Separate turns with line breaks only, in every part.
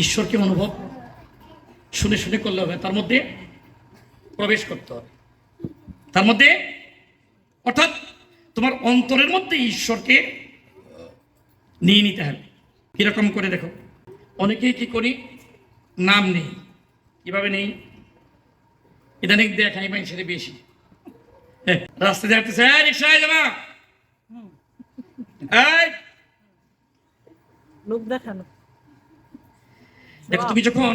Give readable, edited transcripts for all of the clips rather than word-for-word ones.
ঈশ্বরকে অনুভব শুনে শুনে করলে হবে, তার মধ্যে প্রবেশ করতে হবে, তার মধ্যে অর্থাৎ তোমার অন্তরের মধ্যে ঈশ্বরকে নিয়ে নিতে হবে। কিরকম করে দেখো, অনেকেই কি করি, নাম নেই। কিভাবে নেই? ইদানিং দেখাই মানুষের বেশি, রাস্তা যাচ্ছে রিক্সায় যাবা,
লোক দেখানো।
দেখো, তুমি যখন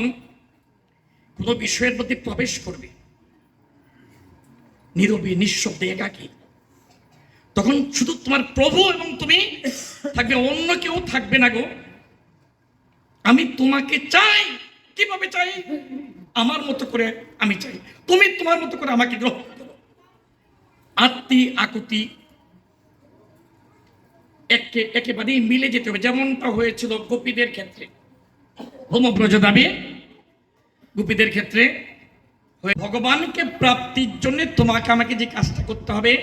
কোনো বিষয়ের মধ্যে প্রবেশ করবে নীরবে নিঃশব্দে একাকী, তখন শুধু তোমার প্রভু এবং তুমি থাকবে, অন্য কেউ থাকবে না গো। আমি তোমাকে চাই। কিভাবে চাই? আমার মতো করে আমি চাই, তুমি তোমার মতো করে আমাকে গ্রহণ করো। আত্মি আকুতি একেবারেই মিলে যেতে হবে, যেমনটা হয়েছিল গোপীদের ক্ষেত্রে, হোমব্রজ দাবি গোপীদের ক্ষেত্রে। ভগবানকে প্রাপ্তির জন্য তোমাকে আমাকে যে কাজটা করতে হবে,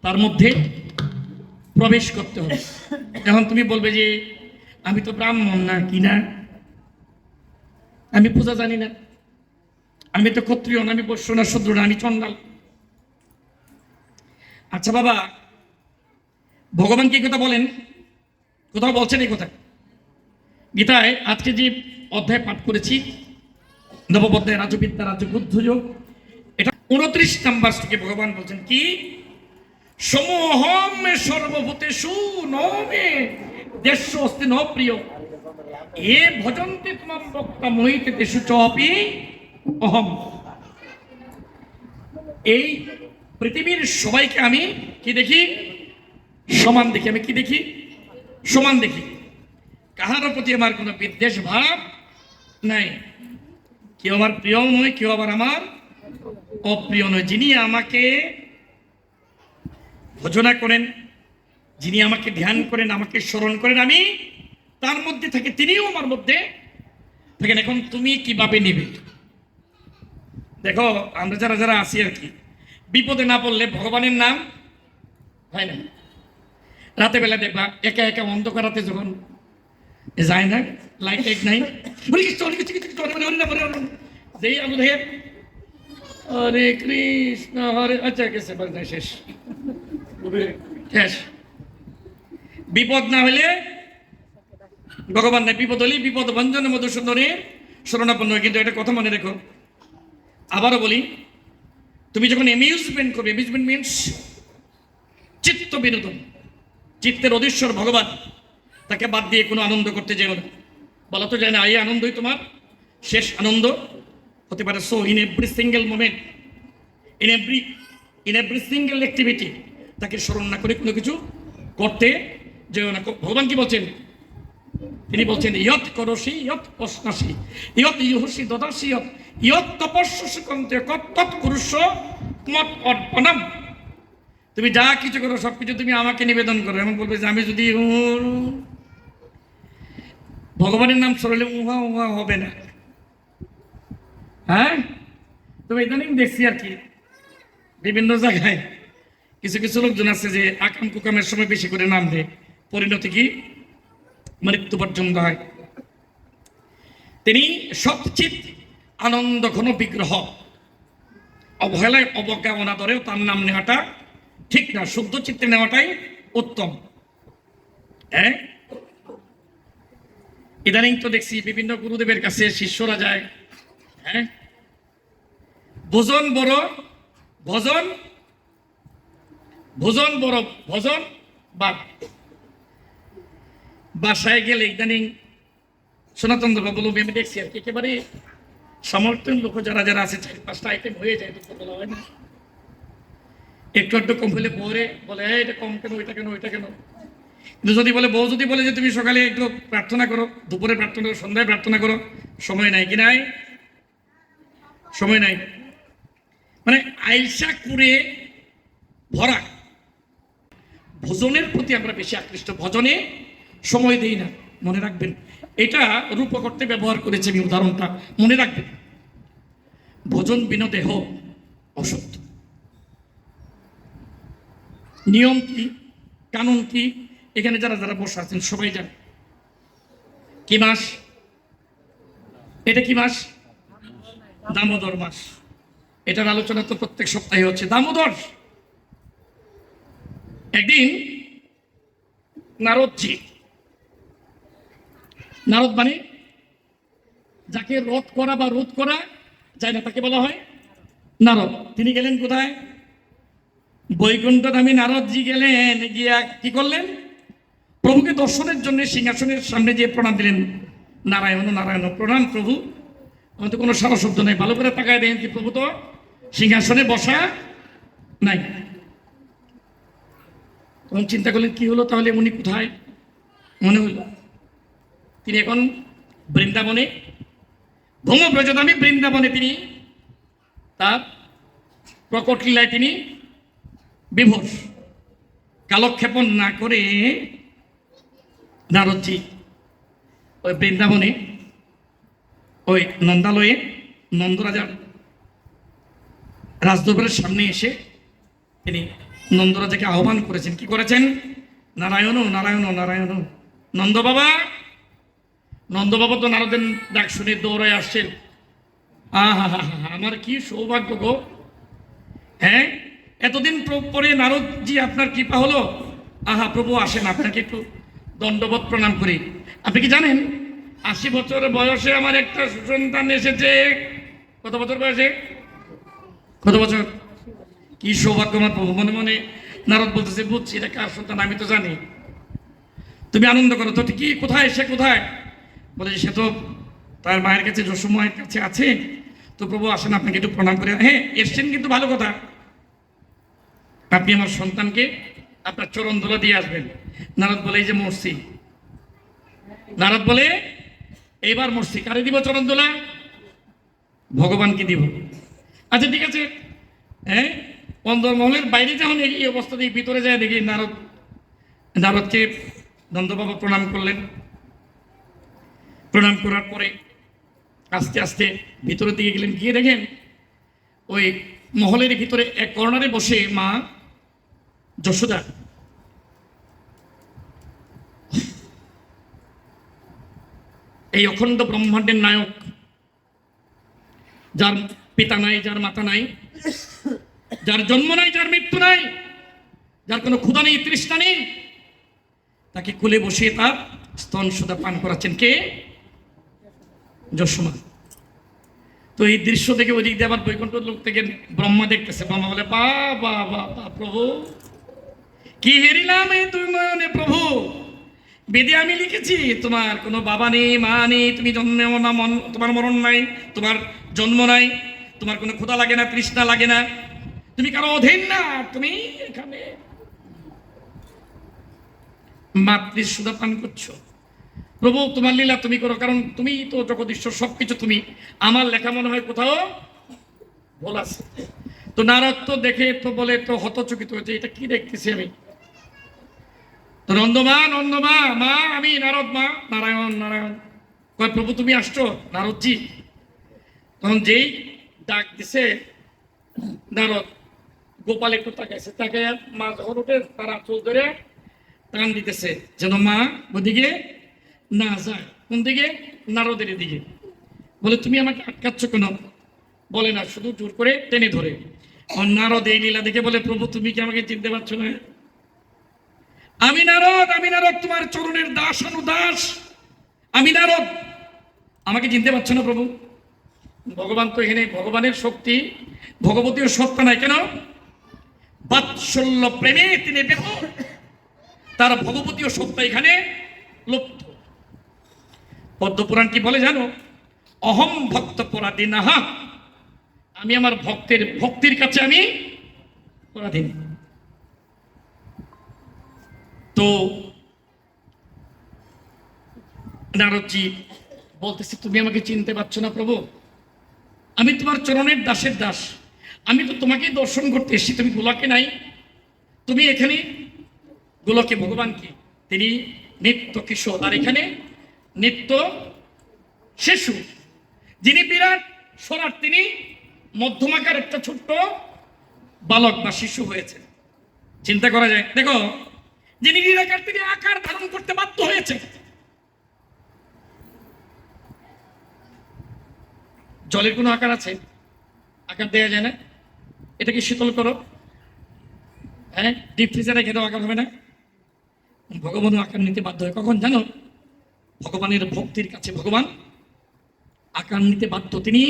তার মধ্যে প্রবেশ করতে হবে। এখন তুমি বলবে যে আমি তো ব্রাহ্মণ না, কি না, আমি পূজা জানি না, আমি তো ক্ষত্রিয় না, আমি বৈশ্য না, শূদ্র না, আমি চণ্ডাল। আচ্ছা বাবা, ভগবান কি কথা বলেন? কোথাও বলছেন এই কথা? গীতায় আজকে যে অধ্যায় পাঠ করেছি, নবম অধ্যায় রাজবিদ্যা রাজবুদ্ধযোগ, এটা 29 নম্বর থেকে ভগবান বলছেন কি, সমোহম সর্বভূতেষু নমে দেশ্য অস্তি ন প্রিয় এ ভজন্তে তোমাম বক্তা মোহিতে তেষু চপি অহম। এই পৃথিবীর সবাইকে আমি কি দেখি? সমান দেখি। আমি কি দেখি? সমান দেখি। কাহার প্রতি আমার কোনো বিদ্বেষ ভাব নাই। কেউ আমার প্রিয় নয়, কেউ আবার আমার অপ্রিয় নয়। যিনি আমাকে ভজনা করেন, যিনি আমাকে ধ্যান করেন, আমাকে স্মরণ করেন, আমি তার মধ্যে থাকি, তিনিও আমার মধ্যে থাকেন। এখন তুমি কিভাবে নিবে? দেখো, আমরা যারা যারা আছি আর কি, বিপদে না পড়লে ভগবানের নাম হয় না। রাতে বেলা দেখবা একা একা অন্ধকারাতে যখন যায় না, লাইট টাইট নাই, যেই আলু দেখে হরে কৃষ্ণ হরে, আচ্ছা গেছে, শেষ শেষ। বিপদ না হলে ভগবান নাই, বিপদ হলে বিপদ ভঞ্জন মধুসূদনের শরণাপন্ন। কিন্তু একটা কথা মনে রেখো, আবারও বলি, তুমি যখন অ্যামিউজমেন্ট করবে, অ্যামিউজমেন্ট মিনস চিত্ত বিনোদন, চিত্তের অধীশ্বর ভগবান, তাকে বাদ দিয়ে কোনো আনন্দ করতে যেও না। বলা তো যায় না এই আনন্দই তোমার শেষ আনন্দ হতে পারে। So in every single moment, in every single activity তাকে স্মরণ না করে কোনো কিছু করতে যেও না। ভগবান কি বলছেন? তিনি বলছেন ইয়ৎ করসি ইয়ৎ পশ্নাসি ইয়ৎ ইহসি দদাসি ইয়ৎ ইয়ৎ তপস্যসি কন্তে তৎ কুরুষ্য মত অর্পণম। তুমি যা কিছু করো সবকিছু তুমি আমাকে নিবেদন করো। এমন বলবে যে আমি যদি ভগবানের নাম সরলে উহা উহা হবে না। হ্যাঁ, তবে ইদানিং দেখছি আর কি, বিভিন্ন জায়গায় কিছু কিছু লোকজন আছে যে আকাম কুকামের সময় বেশি করে নাম দেয়, পরিণতি কি? মৃত্যু পর্যন্ত হয়। তিনি সচ্চিত আনন্দ ঘন বিগ্রহ, অবহেলায় অবজ্ঞা অনাদরেও তার নাম নেওয়াটা ঠিক না, শুদ্ধ চিত্তে নেওয়াটাই উত্তম। হ্যাঁ, ইদানিং তো দেখছি বিভিন্ন গুরুদেবের কাছে শিষ্যরা যায়, হ্যাঁ, ভোজন বড় ভজন, ভোজন বড় ভজন বা বাসায় গেলে ইদানিং সনাতন ধর্ম বলবি আমি দেখছি আর কি, একেবারে সমর্থন লোক যারা যারা আছে 4-5টা আইটেম হয়ে যায়, তো বলা হয় না, একটু একটু কম হলে পরে বলে এটা কম কেন, ওইটা কেন, ওইটা কেন। কিন্তু যদি বলে বউ যদি বলে যে তুমি সকালে একটু প্রার্থনা করো, দুপুরে প্রার্থনা করো, সন্ধ্যায় প্রার্থনা করো, সময় নাই। কি নাই? সময় নাই। মানে আইসা করে ভরা। ভোজনের প্রতি আমরা বেশি আকৃষ্ট, ভজনে সময় দেই না। মনে রাখবেন, এটা রূপক করতে ব্যবহার করেছে আমি উদাহরণটা, মনে রাখবেন। ভোজন বিনোদেহ অসত্য। নিয়ম কি, কানুন কি, এখানে যারা যারা বসে আছেন সবাই জানে। কি মাস? এটা কি মাস? দামোদর মাস। এটার আলোচনা তো প্রত্যেক সপ্তাহে হচ্ছে। দামোদর। একদিন নারদজি, নারদ মানে যাকে রোধ করা বা রোধ করা যায় না তাকে বলা হয় নারদ। তিনি গেলেন কোথায়? বৈকুণ্ঠধামী নারদজি গেলেন, গিয়া কি করলেন? প্রভুকে দর্শনের জন্য সিংহাসনের সামনে যেয়ে প্রণাম দিলেন। নারায়ণ নারায়ণ, প্রণাম প্রভু। আমার তো কোনো সারা শব্দ নেই, ভালো করে তাকায় দেখেন কি প্রভু তো সিংহাসনে বসা নাই। তখন চিন্তা করলেন কি হলো তাহলে, উনি কোথায়? মনে হইল তিনি এখন বৃন্দাবনে, ভৌমব্রজধামী বৃন্দাবনে তিনি তার প্রকট লীলায় তিনি বিভোর। কালক্ষেপণ না করে নারদজি ওই বৃন্দাবনে ওই নন্দালয়ে নন্দরাজার রাজদরবারের সামনে এসে তিনি নন্দরাজাকে আহ্বান করেছেন। কি করেছেন? নারায়ণ নারায়ণ নারায়ণ। নন্দ বাবা, নন্দ বাবা তো নারদের ডাক শুনে দৌড়ায় আসছেন। আহা হা হা, আমার কি সৌভাগ্য গো! হ্যাঁ, এতদিন পরে নারদজি আপনার কৃপা হলো। আহা প্রভু আসেন, আপনাকে একটু দণ্ডবত প্রণাম করি। আপনি কি জানেন 80 বছর বয়সে আমার একটা সুসন্তান এসেছে। কত বছর বয়সে? কত বছর? কি সৌভাগ্য আমার প্রভু। মনে মনে নারদ বলতেছে, বুঝছি এটা কার সন্তান, আমি তো জানি। তুমি আনন্দ করো তো। কি কোথায় সে, কোথায়? বলে সে তো তার মায়ের কাছে, যশোময়ের কাছে আছে। তো প্রভু আসেন, আপনাকে একটু প্রণাম করে। হ্যাঁ এসছেন, কিন্তু ভালো কথা, আপনি আমার সন্তানকে আপনার চরণ ধুলা দিয়ে আসবেন। নারদ বলে এই যে মরছি। নারদ বলে এইবার মরছি, কারে দিব চরণ ধুলা? ভগবানকে দিব। আচ্ছা ঠিক আছে। হ্যাঁ, অন্দরমহলের বাইরে যখন এই অবস্থা দিয়ে ভিতরে যায় দেখি নারদকে নন্দবাবা প্রণাম করলেন। প্রণাম করার পরে আস্তে আস্তে ভিতরের দিকে গেলেন। গিয়ে দেখেন ওই মহলের ভিতরে এক কর্নারে বসে মা যশোদা। এই অখণ্ড ব্রহ্মাণ্ডের নায়ক, যার পিতা নাই, যার মাতা নাই, যার জন্ম নাই, যার মৃত্যু নাই, যার কোনো ক্ষুধা নেই, তৃষ্ণা নেই, তাকে কোলে বসিয়ে তার স্তন সুধা পান করাচ্ছেন কে? যশোমা। তো এই দৃশ্য দেখে ওই দিক দিয়ে আবার বৈকুণ্ঠ লোক থেকে ব্রহ্মা দেখতেছে। ব্রহ্মা বলে বা বা বা প্রভু, কি হেরিলাম এই দুই নয়নে প্রভু। বেদে আমি লিখেছি তোমার কোনো বাবা নেই, মা নেই, তুমি জন্মেও না, তোমার মরণ নাই, তোমার জন্ম নাই, তোমার কোনো ক্ষুধা লাগে না, তৃষ্ণা লাগে না, তুমি কারো অধীন না, তুমি এখানে মাতৃ সুধা পান করছো। প্রভু তোমার লীলা তুমি করো, কারণ তুমি তো জগদীশ্বর, সবকিছু তুমি। আমার লেখা মনে হয় কোথাও ভুল আছে। তো নারদ তো দেখে তো বলে তো হতচকিত হয়েছে, এটা কি দেখতেছি আমি। তো নন্দমা, নন্দমা, মা আমি নারদ, মা নারায়ণ নারায়ণ। কয় প্রভু তুমি আসছো? নারদজি তখন যেই ডাক দিছে নারদ, গোপাল একটু তাকাইছে, তাকে মা যখন উঠে তারা চুল ধরে টান দিতেছে যেন মা ওদিকে না যায়। কোন দিকে? নারদের দিকে। বলে তুমি আমাকে আটকাচ্ছ কেন? বলে না, শুধু জোর করে টেনে ধরে। নারদ এই লীলা দেখে বলে প্রভু তুমি কি আমাকে চিনতে পারছো না? আমি নারদ, আমি নারদ, তোমার চরণের দাস অনুদাস, আমি নারদ। আমাকে চিনতে পারছো না প্রভু? ভগবান তো এখানে, ভগবানের শক্তি, ভগবতীয় সত্তা নাই কেন? বাৎসল্য প্রেমে তিনি ব্যাপক, তার ভগবতীয় সত্তা এখানে লুপ্ত। পদ্মপুরাণ কি বলে জানো? অহম ভক্ত পরাধীনঃ, আমি আমার ভক্তের ভক্তির কাছে আমি পরাধীন। তো নারদজি বলতেছে তুমি আমাকে চিনতে পারছো না প্রভু? আমি তোমার চরণের দাসের দাস, আমি তো তোমাকে দর্শন করতে এসেছি। তুমি গোলকে নাই, তুমি এখানে। গোলকে ভগবান কি? তিনি নিত্য কিশোর, আর এখানে নিত্য শিশু। যিনি বিরাট সরাট, তিনি মধ্যমাকার একটা ছোট্ট বালক বা শিশু হয়েছে। চিন্তা করা যায়। দেখো, যিনি নিরাকার তিনি আকার ধারণ করতে বাধ্য হয়েছে। জলের কোনো আকার আছে? আকার দেওয়া যায় না। এটাকে শীতল করো, হ্যাঁ, ডিপ ফ্রিজারে খেতেও আকার হবে না। ভগবানও আকার নিতে বাধ্য হয় কখন জানো? ভগবানের ভক্তির কাছে ভগবান আকার নিতে বাধ্য, তিনি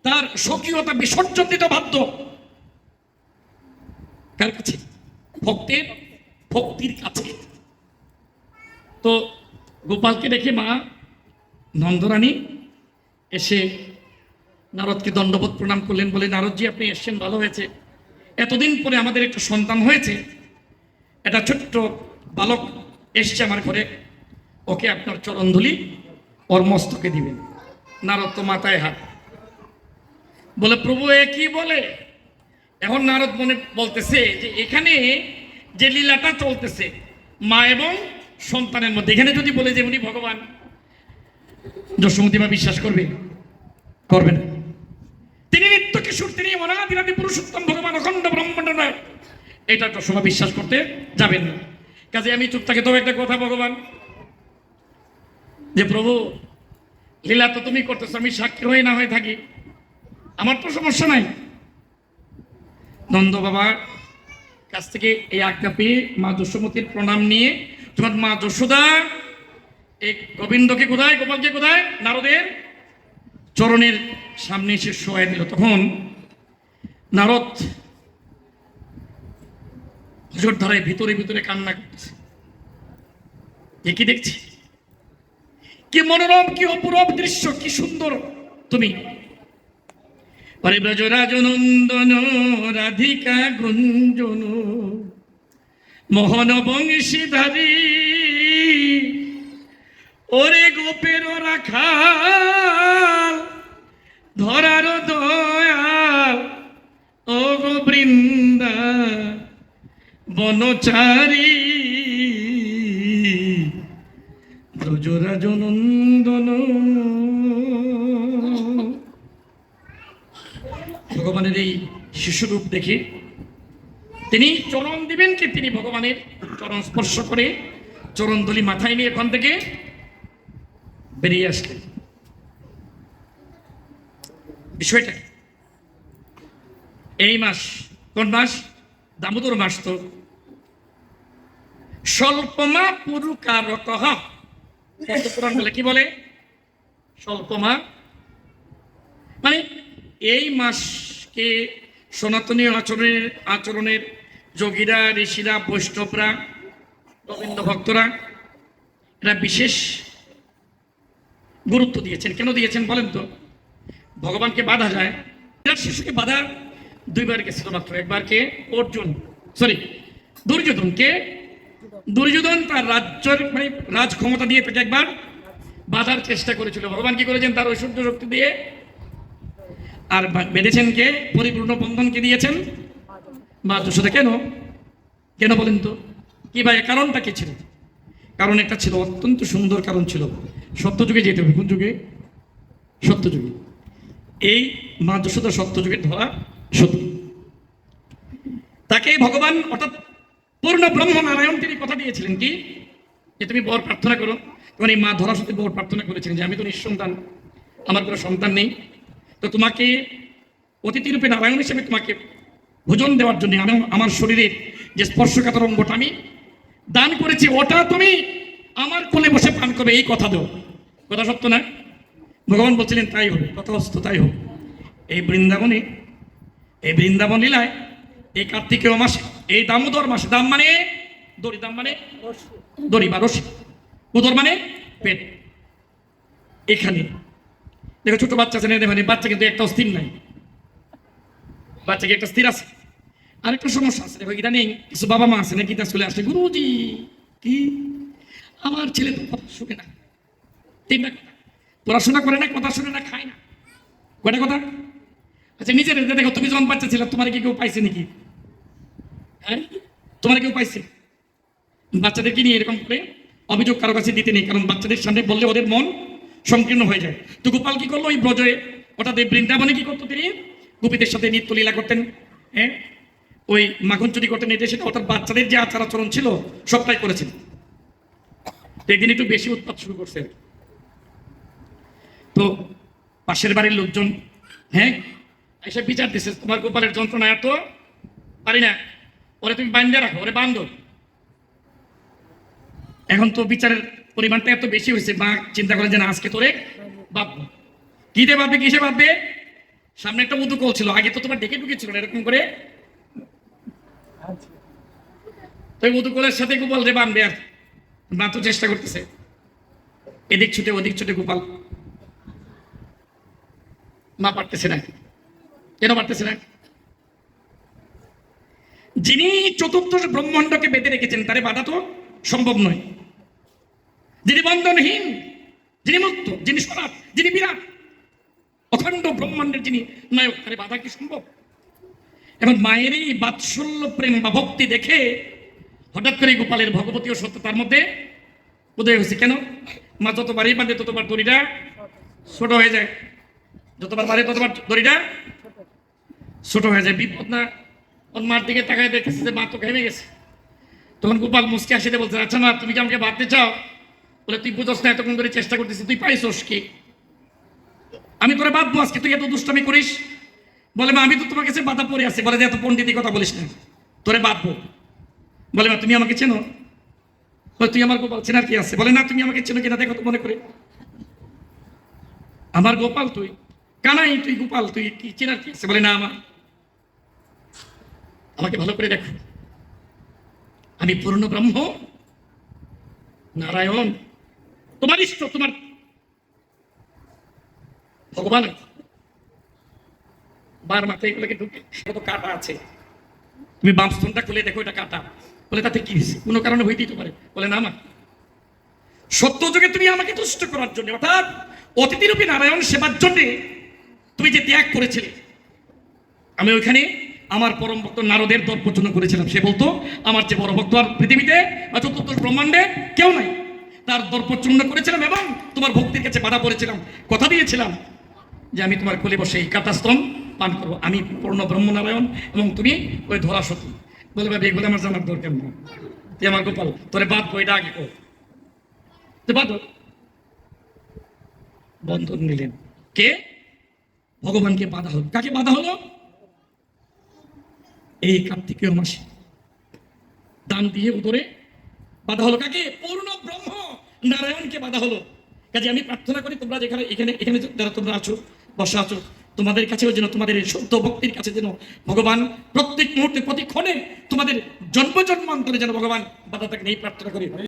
তার স্বকীয়তা বিসর্জন দিতে বাধ্য। কার কাছে? ভক্তের ভক্তির কাছে। তো গোপালকে দেখে মা নন্দরানী এসে নারদকে দণ্ডবোধ প্রণাম করলেন, বলে নারদজি আপনি এসছেন, ভালো হয়েছে, এতদিন পরে আমাদের একটা সন্তান হয়েছে, একটা ছোট্ট বালক এসছে আমার ঘরে, ওকে আপনার চরণধুলি ওর মস্তকে দিবেন। নারদ তো মাথায় হাত, বলে প্রভু এ কি বলে? এখন নারদ মনে বলতেছে যে এখানে যে লীলাটা চলতেছে মা এবং সন্তানের মধ্যে, এখানে যদি বলে যে উনি ভগবান, যশোমতী মা বিশ্বাস করবে? করবে না। তিনি নিত্য কিশোর, তিনি অনাদিরাদি পুরুষোত্তম ভগবান, অখণ্ড ব্রহ্মাণ্ড নয়, এটা যশোমা বিশ্বাস করতে যাবেন না। কাজে আমি চুপ থাকি। তবে একটা কথা ভগবান, যে প্রভু লীলা তো তুমি করতেছো, আমি সাক্ষী হয়ে না হয়ে থাকি, আমার তো সমস্যা নাই। নন্দ বাবার কাছ থেকে এই আজ্ঞা পেয়ে মা যশোমতীর প্রণাম নিয়ে, তোমার মা যশোদা এই গোবিন্দকে কোথায়, গোপালকে কোথায়, নারদের চরণের সামনে এসে শোয়াই দিল। তখন নারদ হুজুর ধারায় ভিতরে ভিতরে কান্না করছে। এ কি দেখছি, কি মনোরম, কি অপূরব দৃশ্য, কি সুন্দর তুমি। পরে ব্রজরাজ নন্দন রাধিকা গুঞ্জন মোহন বংশীধারী, ওরে গোপের রাখাল ধরার দয়াল, ও গো বৃন্দা বনচারী, ব্রজরাজ নন্দন। ভগবানের এই শিশুরূপ দেখে তিনি চরণ দিবেন কি, তিনি ভগবানের চরণ স্পর্শ করে চরণ ধুলি মাথায় নিয়ে এখান থেকে বেরিয়ে আসলেন। বিষয়টা এই মাস, কোন মাস? দামোদর মাস। তো স্বল্পমা পুরুকারক, পুরাণ বলে কি বলে? স্বল্পমা মানে এই মাসকে সনাতনী আচরণের যোগীরা, ঋষিরা, বৈষ্ণবরা, গোবিন্দ ভক্তরা এরা বিশেষ গুরুত্ব দিয়েছেন। কেন দিয়েছেন বলেন তো? ভগবানকে বাধা যায়, শিশুকে বাধা দুইবার গেছিল মাত্র। একবার কে? অর্জুন, দুর্যোধনকে, দুর্যোধন তার রাজ্যের মানে রাজ ক্ষমতা দিয়ে তাকে একবার বাধার চেষ্টা করেছিল। ভগবান কি করেছেন? তার ঐশ্বর্য শক্তি দিয়ে। আর বেঁধেছেন কে? পরিপূর্ণ বন্ধনকে দিয়েছেন মা যশোদা। কেন? কেন বলেন তো? কি ভাই, কারণটা কি ছিল? কারণ একটা ছিল, অত্যন্ত সুন্দর কারণ ছিল। সত্যযুগে যেতে হবে। কোন যুগে? সত্যযুগে। এই মা যশোদা সত্যযুগের ধরা সত্যি। তাকে ভগবান অর্থাৎ পূর্ণ ব্রহ্ম নারায়ণ তিনি কথা দিয়েছিলেন কি, যে তুমি বর প্রার্থনা করো। তখন এই মা ধরা সত্যি বর প্রার্থনা করেছিলেন যে আমি তো নিঃসন্তান, আমার কোনো সন্তান নেই, তো তোমাকে অতিথি রূপে নারায়ণ হিসেবে তোমাকে ভোজন দেওয়ার জন্য আমি আমার শরীরের যে স্পর্শকাতর অঙ্গটা আমি দান করেছি, ওটা তুমি আমার কোলে বসে পান করবে, এই কথা দাও। কথা সত্য না? ভগবান বলছিলেন তাই হবে, তথাস্তু তাই হোক। এই বৃন্দাবন লীলায় এই কার্তিকেয় মাসে, এই দামোদর মাসে, দাম মানে দড়ি, দাম মানে দড়ি বা রশি, উদর মানে পেট। এখানে দেখো ছোট বাচ্চা আছে, মানে বাচ্চা কিন্তু একটা স্থির নাই, বাচ্চাকে একটা স্থির আছে। আরেকটা সমস্যা আছে, দেখো ইদানিং কিছু বাবা মা আছে নাকি তা চলে আসলে, গুরুজি কি আমার ছেলে তো কথা শুনে না, তিনটা কথা, পড়াশোনা করে না, কথা শুনে না, খায় না, কয়টা কথা। আচ্ছা নিজের দেখো, তুমি যখন বাচ্চা ছিল তোমার কি কেউ পাইছে নাকি? হ্যাঁ, তোমার কেউ পাইছে? বাচ্চাদেরকে নিয়ে এরকম করে অভিযোগ কারো কাছে দিতে নেই, কারণ বাচ্চাদের সামনে বললে ওদের মন সংকীর্ণ হয়ে যায়। তো গোপাল কি করলো? ওই ব্রজে অর্থাৎ এই বৃন্দাবনে কি করতো? তিনি গোপীদের সাথে নিত্য লীলা করতেন, হ্যাঁ, ওই মাখন চুরি করতেন, এটা সেটা, অর্থাৎ বাচ্চাদের যে আচার আচরণ ছিল সবটাই করেছেন। একদিন একটু বেশি উৎপাত শুরু করছে। তো পাশের বাড়ির লোকজন, হ্যাঁ, এসে বিচার দিছে তোমার গোপালের যন্ত্রণা এত পারি না, ওরে তুমি বান্ধে রাখো, ওরে বান্ধো। এখন তো বিচারের পরিমাণটা এত বেশি হয়েছে, মা চিন্তা করে যে না আজকে তোরে ভাববো। কি দিয়ে ভাববে, কিসে ভাববে? সামনে একটা মধু কল ছিল, আগে তো তোমার ডেকে ঢুকেছিল না এরকম করে, তো মধু কলের সাথে গোপাল রে বানবে। আর মা তো চেষ্টা করতেছে, এদিক ছুটে ওদিক ছুটে গোপাল, মা পারতেছে না। কেন পারতেছে না? যিনি চতুর্থ ব্রহ্মাণ্ডকে বেঁধে রেখেছেন তারে বাধা তো সম্ভব নয়। যিনি বন্ধনহীন, যিনি মুক্ত, যিনি সনাত, যিনি বিরাট, অখণ্ড ব্রহ্মাণ্ডের যিনি নায়ক, তারে বাধা কি সম্ভব? এখন মায়ের এই বাৎসল্য প্রেম বা ভক্তি দেখে হঠাৎ করে গোপালের ভগবতী ও সত্য তার মধ্যে উদয় হয়েছে। কেন? মা যতবারই বাঁধে ততবার দড়িটা ছোট হয়ে যায়, যতবার বাড়ে ততবার দড়িটা ছোট হয়ে যায়। বিপদ না? ওর মার দিকে তাকায় দেখেছে যে মা তো ঘেমে গেছে। তখন গোপাল মুসকে আসিতে বলছে, আচ্ছা মা তুমি কি আমাকে বাঁধতে চাও? বলে তুই বুঝোস না, এতক্ষণ ধরে চেষ্টা করতেছিস, তুই পাইছস কি? আমি তোরে বাঁধবো আজকে, তুই এত দুষ্টামি করিস। বলে মা আমি তো তোমার কাছে বাধা পড়ে আছি। বলে যে এত পণ্ডিতি কথা বলিস না, তোরে বাঁধবো। বলে মা তুমি আমাকে চেনো? বলে তুই আমার গোপাল, চেনার কি আছে? বলে না তুমি আমাকে চেনো কিনা দেখো তো মনে করে, আমার গোপাল তুই, কানাই তুই গোপাল, তুই কি চেনার কি আছে? বলে না আমাকে ভালো করে দেখো, আমি পূর্ণ ব্রহ্ম নারায়ণ, তোমার ইষ্ট, তোমার ভগবান। বার মাথায় এগুলোকে ঢুকে, কত কাটা আছে, তুমি বাম স্তনটা খুলে দেখো, এটা কাটা। বলে তাতে কি হয়েছে? কোনো কারণে হইতেই তো পারে। বলে না মা, সত্য যুগে তুমি আমাকে তুষ্ট করার জন্য, অর্থাৎ অতিথিরূপী নারায়ণ সেবার জন্য তুমি যে ত্যাগ করেছিলে, আমি ওইখানে আমার পরম ভক্ত নারদের দর্পচন্ন করেছিলাম। সে বলতো আমার যে বড় ভক্ত আর পৃথিবীতে বা চতুর্থ ব্রহ্মাণ্ডে কেউ নাই, তার দর্পচূর্ণ করেছিলাম এবং তোমার ভক্তির কাছে বাধা পড়েছিলাম, কথা দিয়েছিলাম যে আমি তোমার কোলে বসে এই কাটাস্তম পান করবো। আমি পূর্ণ ব্রহ্মনারায়ণ এবং তুমি ওই ধরা সতী। বলে ভাবি এগুলো আমার জানার দরকার নেই, তুই আমার গোপাল, তোরে বাদ বইটা আগে কর, তুই বাদ। বন্ধন নিলেন কে? ভগবানকে বাধা হলো। কাকে বাধা হলো? এই কার্তিকীয় মাসে দান দিয়ে উদরে বাধা হলো। কাকে? পূর্ণ ব্রহ্ম নারায়ণকে বাধা হলো। কাজে আমি প্রার্থনা করি তোমরা যেখানে এখানে এখানে যারা তোমরা আছো, বসা আছো, তোমাদের কাছেও যেন, তোমাদের এই শুদ্ধ ভক্তির কাছে যেন ভগবান প্রত্যেক মুহূর্তে প্রতিক্ষণে তোমাদের জন্ম জন্মান্তরে যেন ভগবান বাধা থাকেন, এই প্রার্থনা করি।